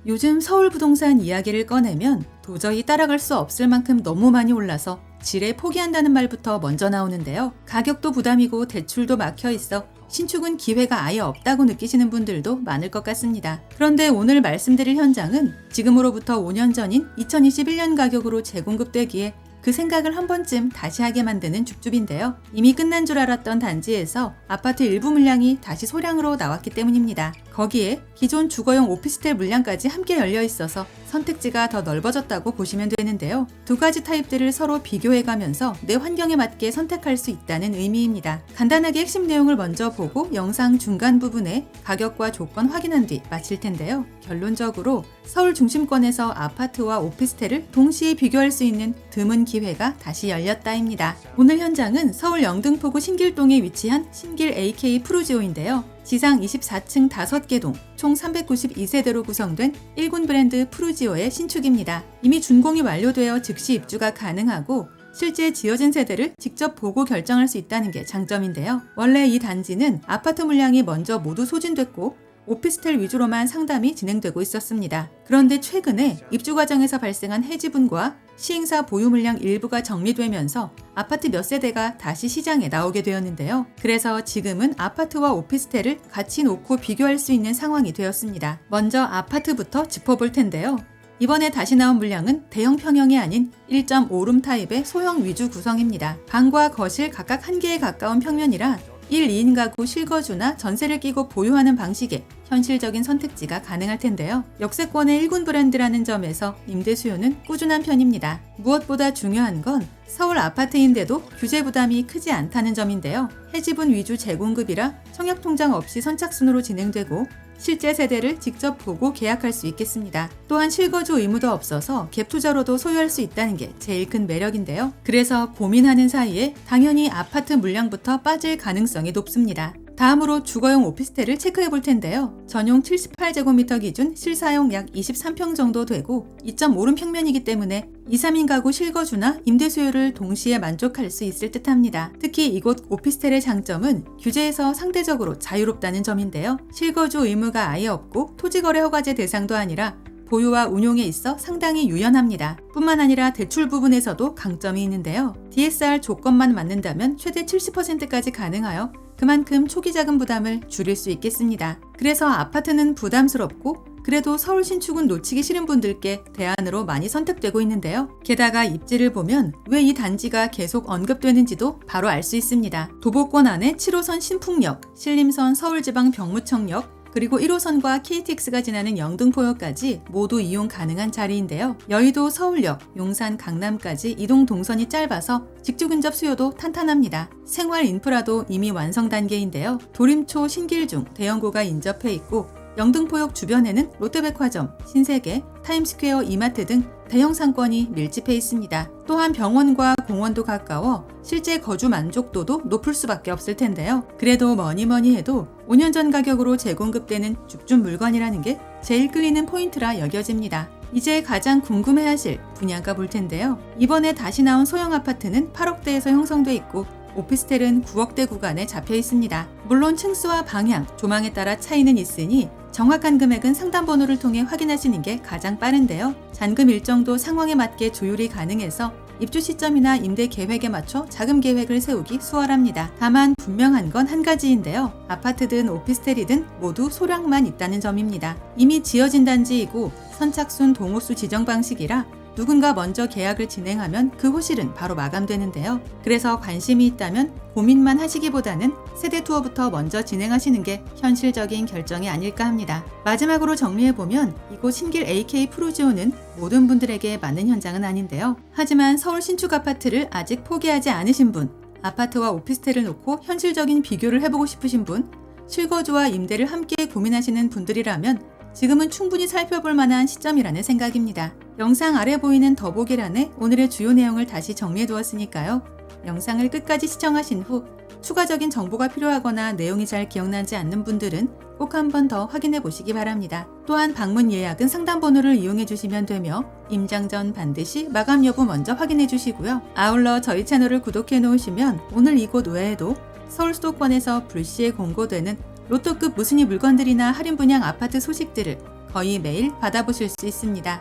요즘 서울 부동산 이야기를 꺼내면 도저히 따라갈 수 없을 만큼 너무 많이 올라서 지레 포기한다는 말부터 먼저 나오는데요. 가격도 부담이고 대출도 막혀 있어 신축은 기회가 아예 없다고 느끼시는 분들도 많을 것 같습니다. 그런데 오늘 말씀드릴 현장은 지금으로부터 5년 전인 2021년 가격으로 재공급되기에 그 생각을 한 번쯤 다시 하게 만드는 줍줍인데요. 이미 끝난 줄 알았던 단지에서 아파트 일부 물량이 다시 소량으로 나왔기 때문입니다. 거기에 기존 주거용 오피스텔 물량까지 함께 열려 있어서 선택지가 더 넓어졌다고 보시면 되는데요. 두 가지 타입들을 서로 비교해가면서 내 환경에 맞게 선택할 수 있다는 의미입니다. 간단하게 핵심 내용을 먼저 보고 영상 중간 부분에 가격과 조건 확인한 뒤 마칠 텐데요. 결론적으로 서울 중심권에서 아파트와 오피스텔을 동시에 비교할 수 있는 드문 기회가 다시 열렸다입니다. 오늘 현장은 서울 영등포구 신길동에 위치한 신길 AK 프루지오인데요. 지상 24층 5개 동, 총 392세대로 구성된 1군 브랜드 프루지오의 신축입니다. 이미 준공이 완료되어 즉시 입주가 가능하고 실제 지어진 세대를 직접 보고 결정할 수 있다는 게 장점인데요. 원래 이 단지는 아파트 물량이 먼저 모두 소진됐고 오피스텔 위주로만 상담이 진행되고 있었습니다. 그런데 최근에 입주 과정에서 발생한 해지분과 시행사 보유 물량 일부가 정리되면서 아파트 몇 세대가 다시 시장에 나오게 되었는데요. 그래서 지금은 아파트와 오피스텔을 같이 놓고 비교할 수 있는 상황이 되었습니다. 먼저 아파트부터 짚어볼 텐데요. 이번에 다시 나온 물량은 대형 평형이 아닌 1.5룸 타입의 소형 위주 구성입니다. 방과 거실 각각 1개에 가까운 평면이라 1, 2인 가구 실거주나 전세를 끼고 보유하는 방식의 현실적인 선택지가 가능할 텐데요. 역세권의 1군 브랜드라는 점에서 임대 수요는 꾸준한 편입니다. 무엇보다 중요한 건 서울 아파트인데도 규제 부담이 크지 않다는 점인데요. 해지분 위주 재공급이라 청약통장 없이 선착순으로 진행되고 실제 세대를 직접 보고 계약할 수 있겠습니다. 또한 실거주 의무도 없어서 갭 투자로도 소유할 수 있다는 게 제일 큰 매력인데요. 그래서 고민하는 사이에 당연히 아파트 물량부터 빠질 가능성이 높습니다. 다음으로 주거용 오피스텔을 체크해 볼 텐데요. 전용 78제곱미터 기준 실사용 약 23평 정도 되고 2.5룸 평면이기 때문에 2, 3인 가구 실거주나 임대 수요를 동시에 만족할 수 있을 듯합니다. 특히 이곳 오피스텔의 장점은 규제에서 상대적으로 자유롭다는 점인데요. 실거주 의무가 아예 없고 토지거래 허가제 대상도 아니라 보유와 운용에 있어 상당히 유연합니다. 뿐만 아니라 대출 부분에서도 강점이 있는데요. DSR 조건만 맞는다면 최대 70%까지 가능하여 그만큼 초기 자금 부담을 줄일 수 있겠습니다. 그래서 아파트는 부담스럽고 그래도 서울 신축은 놓치기 싫은 분들께 대안으로 많이 선택되고 있는데요. 게다가 입지를 보면 왜 이 단지가 계속 언급되는지도 바로 알 수 있습니다. 도보권 안에 7호선 신풍역, 신림선 서울지방 병무청역, 그리고 1호선과 KTX가 지나는 영등포역까지 모두 이용 가능한 자리인데요. 여의도 서울역, 용산 강남까지 이동 동선이 짧아서 직주 근접 수요도 탄탄합니다. 생활 인프라도 이미 완성 단계인데요. 도림초 신길중 대형고가 인접해 있고 영등포역 주변에는 롯데백화점, 신세계, 타임스퀘어 이마트 등 대형 상권이 밀집해 있습니다. 또한 병원과 공원도 가까워 실제 거주 만족도도 높을 수밖에 없을 텐데요. 그래도 뭐니 해도 5년 전 가격으로 재공급되는 줍줍 물건이라는 게 제일 끌리는 포인트라 여겨집니다. 이제 가장 궁금해하실 분양가 볼 텐데요. 이번에 다시 나온 소형 아파트는 8억대에서 형성돼 있고 오피스텔은 9억대 구간에 잡혀 있습니다. 물론 층수와 방향, 조망에 따라 차이는 있으니 정확한 금액은 상담번호를 통해 확인하시는 게 가장 빠른데요. 잔금 일정도 상황에 맞게 조율이 가능해서 입주 시점이나 임대 계획에 맞춰 자금 계획을 세우기 수월합니다. 다만 분명한 건 한 가지인데요. 아파트든 오피스텔이든 모두 소량만 있다는 점입니다. 이미 지어진 단지이고 선착순 동호수 지정 방식이라 누군가 먼저 계약을 진행하면 그 호실은 바로 마감되는데요. 그래서 관심이 있다면 고민만 하시기보다는 세대 투어부터 먼저 진행하시는 게 현실적인 결정이 아닐까 합니다. 마지막으로 정리해보면 이곳 신길 AK 프루지오는 모든 분들에게 맞는 현장은 아닌데요. 하지만 서울 신축 아파트를 아직 포기하지 않으신 분, 아파트와 오피스텔을 놓고 현실적인 비교를 해보고 싶으신 분, 실거주와 임대를 함께 고민하시는 분들이라면 지금은 충분히 살펴볼 만한 시점이라는 생각입니다. 영상 아래 보이는 더보기란에 오늘의 주요 내용을 다시 정리해 두었으니까요. 영상을 끝까지 시청하신 후 추가적인 정보가 필요하거나 내용이 잘 기억나지 않는 분들은 꼭 한 번 더 확인해 보시기 바랍니다. 또한 방문 예약은 상담번호를 이용해 주시면 되며 임장 전 반드시 마감 여부 먼저 확인해 주시고요. 아울러 저희 채널을 구독해 놓으시면 오늘 이곳 외에도 서울 수도권에서 불시에 공고되는 로또급 무순위 물건들이나 할인 분양 아파트 소식들을 거의 매일 받아보실 수 있습니다.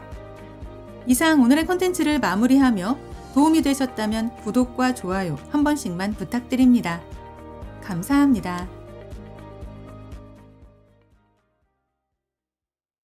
이상 오늘의 콘텐츠를 마무리하며 도움이 되셨다면 구독과 좋아요 한 번씩만 부탁드립니다. 감사합니다.